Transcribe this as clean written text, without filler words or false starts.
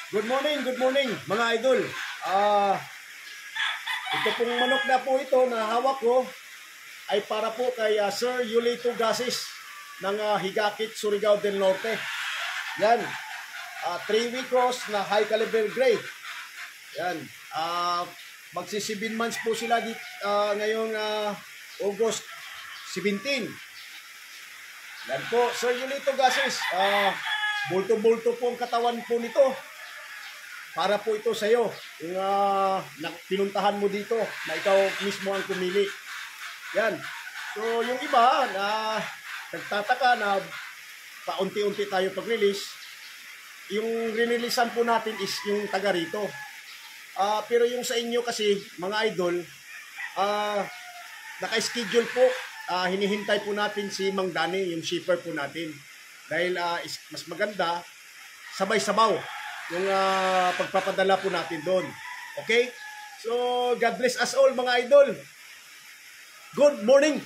Good morning mga idol. Ito pong manok na po ito na hawak ko ay para po kay Sir Yulito Gasis ng Higakit, Surigao del Norte. Yan. 3-week cross na high caliber gray. Yan. Magsi 7 months po sila ngayong August 17. Yan po, Sir Yulito Gasis. Bulto-bulto po ang katawan po nito. Para po ito sa iyo, yung pinuntahan mo dito na ikaw mismo ang pumili. Yan. So, yung iba na nagtataka na paunti-unti tayo pag-release, yung rinilisan po natin is yung taga rito. Pero yung sa inyo kasi, mga idol, naka-schedule po, hinihintay po natin si Mang Dani, yung shipper po natin. Dahil mas maganda, sabay-sabaw yung pagpapadala po natin doon. Okay? So, God bless us all mga idol. Good morning!